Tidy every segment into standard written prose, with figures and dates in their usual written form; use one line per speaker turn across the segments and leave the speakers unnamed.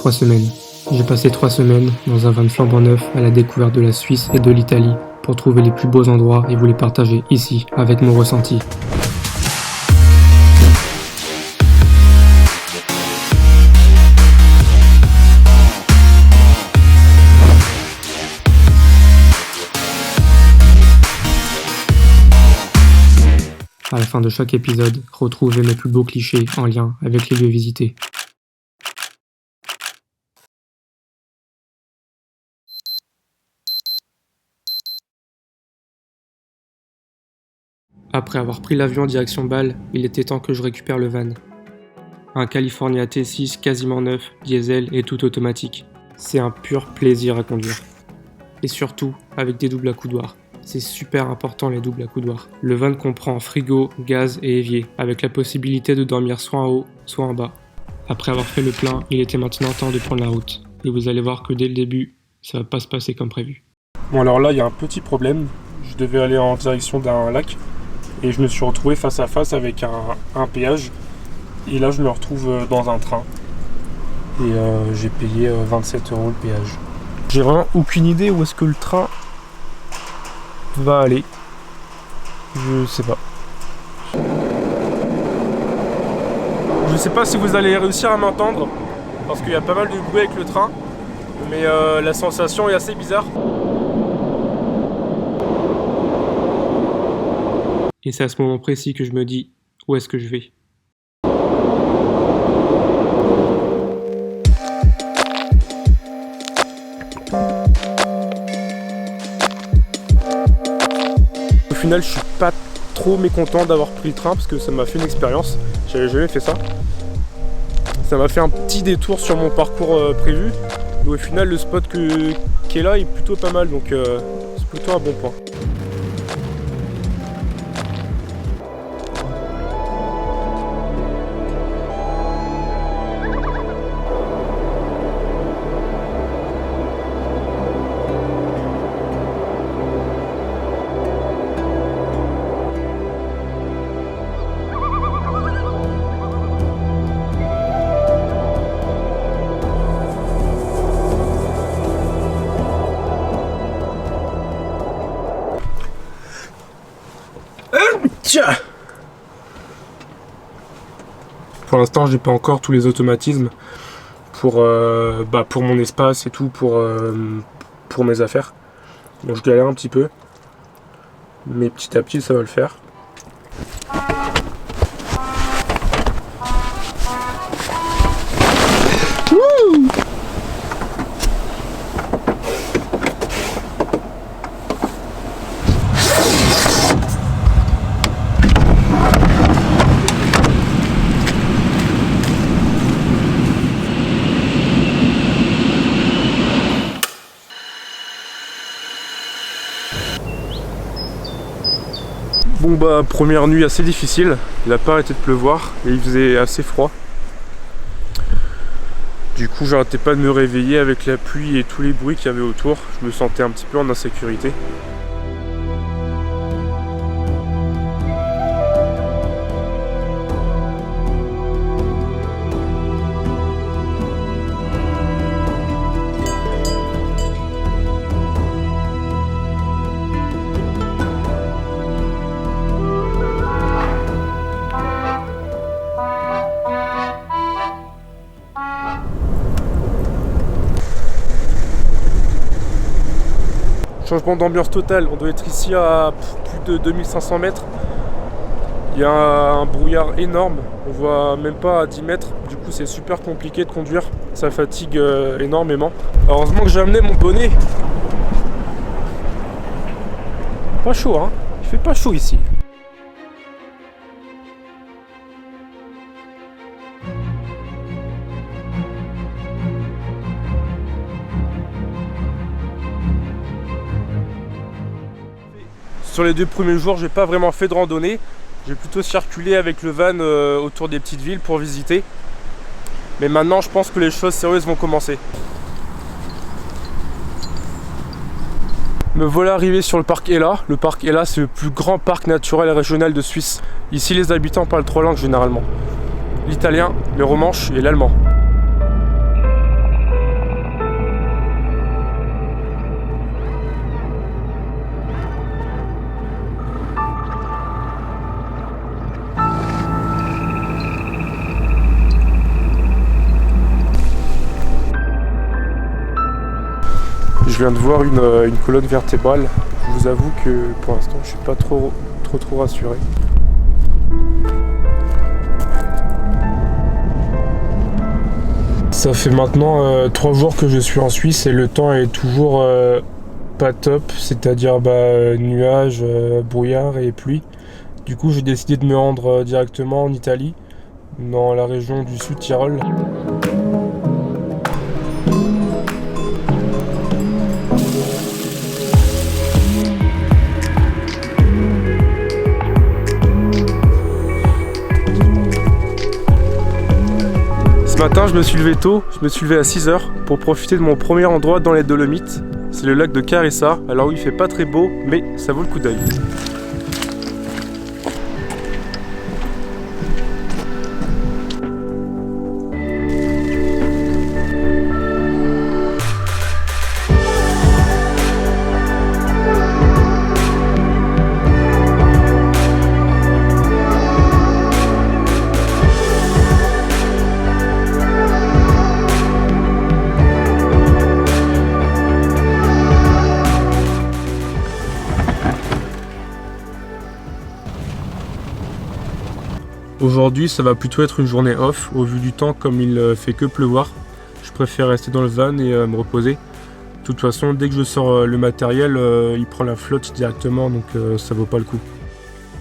3 semaines. J'ai passé 3 semaines dans un van flambant neuf à la découverte de la Suisse et de l'Italie pour trouver les plus beaux endroits et vous les partager ici avec mon ressenti. À la fin de chaque épisode, retrouvez mes plus beaux clichés en lien avec les lieux visités. Après avoir pris l'avion en direction Bâle, il était temps que je récupère le van. Un California T6 quasiment neuf, diesel et tout automatique. C'est un pur plaisir à conduire. Et surtout, avec des doubles accoudoirs. C'est super important les doubles accoudoirs. Le van comprend frigo, gaz et évier, avec la possibilité de dormir soit en haut, soit en bas. Après avoir fait le plein, il était maintenant temps de prendre la route. Et vous allez voir que dès le début, ça va pas se passer comme prévu.
Bon alors là, il y a un petit problème. Je devais aller en direction d'un lac. Et je me suis retrouvé face à face avec un péage. Et là, je me retrouve dans un train. Et j'ai payé 27 € le péage. J'ai vraiment aucune idée où est-ce que le train va aller. Je sais pas. Je sais pas si vous allez réussir à m'entendre. Parce qu'il y a pas mal de bruit avec le train. Mais la sensation est assez bizarre.
Et c'est à ce moment précis que je me dis, où est-ce que je vais ?
Au final, je suis pas trop mécontent d'avoir pris le train parce que ça m'a fait une expérience. J'avais jamais fait ça. Ça m'a fait un petit détour sur mon parcours prévu. Mais au final, le spot qui est là est plutôt pas mal, donc c'est plutôt un bon point. Pour l'instant, j'ai pas encore tous les automatismes pour mon espace et tout, pour mes affaires. Donc je galère un petit peu, mais petit à petit ça va le faire. Bon bah première nuit assez difficile, il a pas arrêté de pleuvoir et il faisait assez froid. Du coup j'arrêtais pas de me réveiller avec la pluie et tous les bruits qu'il y avait autour, je me sentais un petit peu en insécurité. Changement d'ambiance total, on doit être ici à plus de 2500 mètres. Il y a un brouillard énorme, on voit même pas à 10 mètres, du coup c'est super compliqué de conduire, ça fatigue énormément. Heureusement que j'ai amené mon bonnet. Pas chaud hein, il fait pas chaud ici. Sur les 2 premiers jours, j'ai pas vraiment fait de randonnée. J'ai plutôt circulé avec le van autour des petites villes pour visiter. Mais maintenant, je pense que les choses sérieuses vont commencer. Me voilà arrivé sur le parc Ella. Le parc Ella, c'est le plus grand parc naturel et régional de Suisse. Ici, les habitants parlent 3 langues généralement. L'italien, le romanche et l'allemand. je viens de voir une colonne vertébrale. Je vous avoue que pour l'instant je suis pas trop rassuré. Ça fait maintenant 3 jours que je suis en Suisse et le temps est toujours pas top, c'est-à-dire nuages, brouillard et pluie. Du coup j'ai décidé de me rendre directement en Italie, dans la région du Sud-Tyrol. Ce matin je me suis levé tôt, je me suis levé à 6 h pour profiter de mon premier endroit dans les Dolomites. C'est le lac de Caressa. Alors oui, il fait pas très beau, mais ça vaut le coup d'œil. Aujourd'hui, ça va plutôt être une journée off. Au vu du temps, comme il fait que pleuvoir, je préfère rester dans le van et me reposer. De toute façon, dès que je sors le matériel, il prend la flotte directement, donc ça vaut pas le coup.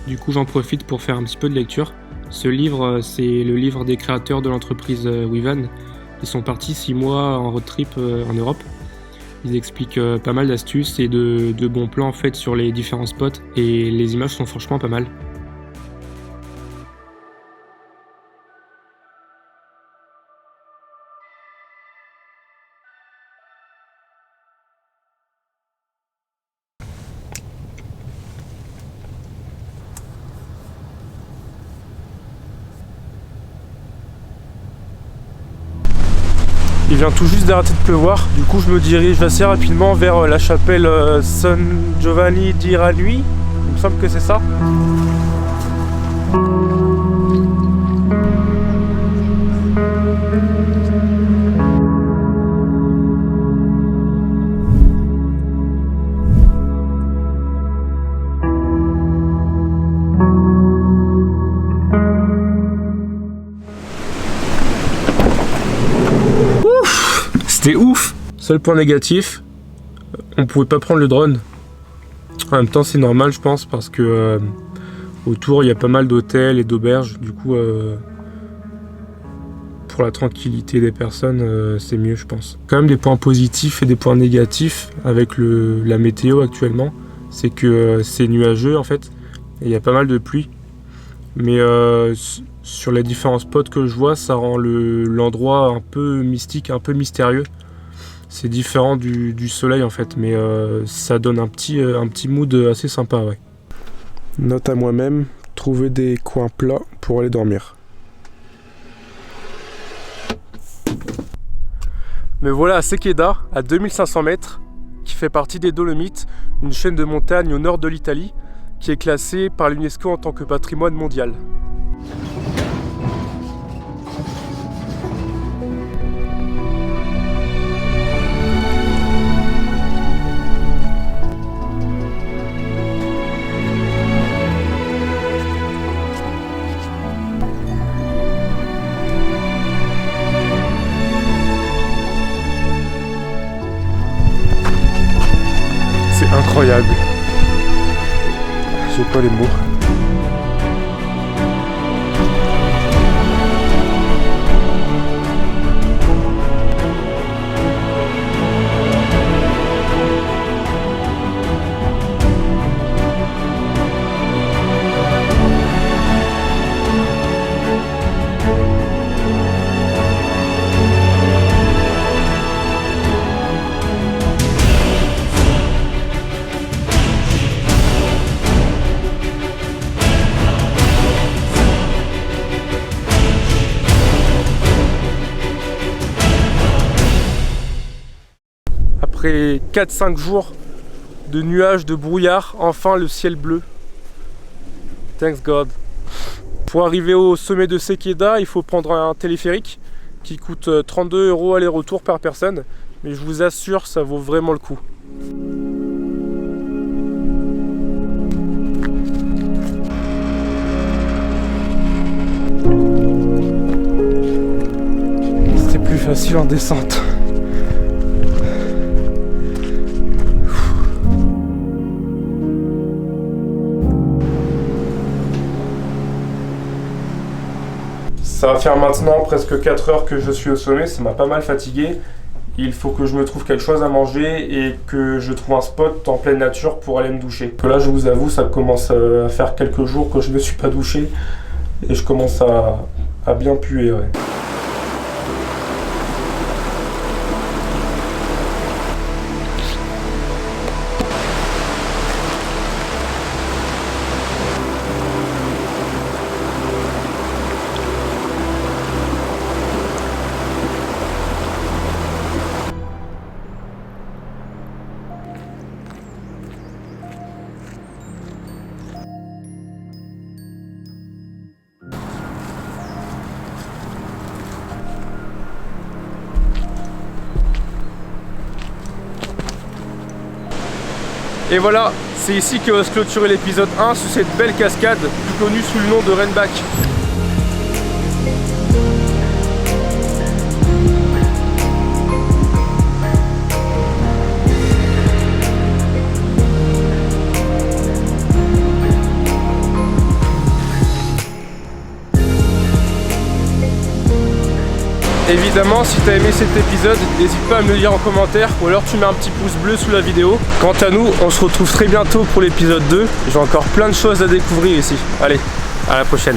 Du coup, j'en profite pour faire un petit peu de lecture. Ce livre, c'est le livre des créateurs de l'entreprise WeVan. Ils sont partis 6 mois en road trip en Europe. Ils expliquent pas mal d'astuces et de bons plans en fait sur les différents spots, et les images sont franchement pas mal.
Il vient tout juste d'arrêter de pleuvoir, du coup je me dirige assez rapidement vers la chapelle San Giovanni di Ranui. Il me semble que c'est ça. C'était ouf! Seul point négatif, on pouvait pas prendre le drone. En même temps c'est normal je pense parce que autour il y a pas mal d'hôtels et d'auberges, du coup pour la tranquillité des personnes c'est mieux je pense. Quand même des points positifs et des points négatifs avec la météo actuellement, c'est que c'est nuageux en fait, et il y a pas mal de pluie. Mais sur les différents spots que je vois, ça rend l'endroit un peu mystique, un peu mystérieux. C'est différent du soleil en fait, mais ça donne un petit mood assez sympa, ouais. Note à moi-même, trouver des coins plats pour aller dormir. Me voilà à Sequeda, à 2500 mètres, qui fait partie des Dolomites, une chaîne de montagnes au nord de l'Italie, qui est classée par l'UNESCO en tant que patrimoine mondial. C'est incroyable. J'ai pas les mots. Après 4-5 jours de nuages, de brouillard, enfin le ciel bleu. Thanks God. Pour arriver au sommet de Sequeda, il faut prendre un téléphérique qui coûte 32 € aller-retour par personne. mais je vous assure, ça vaut vraiment le coup. C'était plus facile en descente. Ça va faire maintenant presque 4 heures que je suis au sommet, ça m'a pas mal fatigué. Il faut que je me trouve quelque chose à manger et que je trouve un spot en pleine nature pour aller me doucher. Là, je vous avoue, ça commence à faire quelques jours que je ne me suis pas douché et je commence à bien puer. Ouais. Et voilà, c'est ici que va se clôturer l'épisode 1 sur cette belle cascade, plus connue sous le nom de Renbach. Évidemment, si tu as aimé cet épisode, n'hésite pas à me le dire en commentaire ou alors tu mets un petit pouce bleu sous la vidéo. Quant à nous, on se retrouve très bientôt pour l'épisode 2. J'ai encore plein de choses à découvrir ici. Allez, à la prochaine.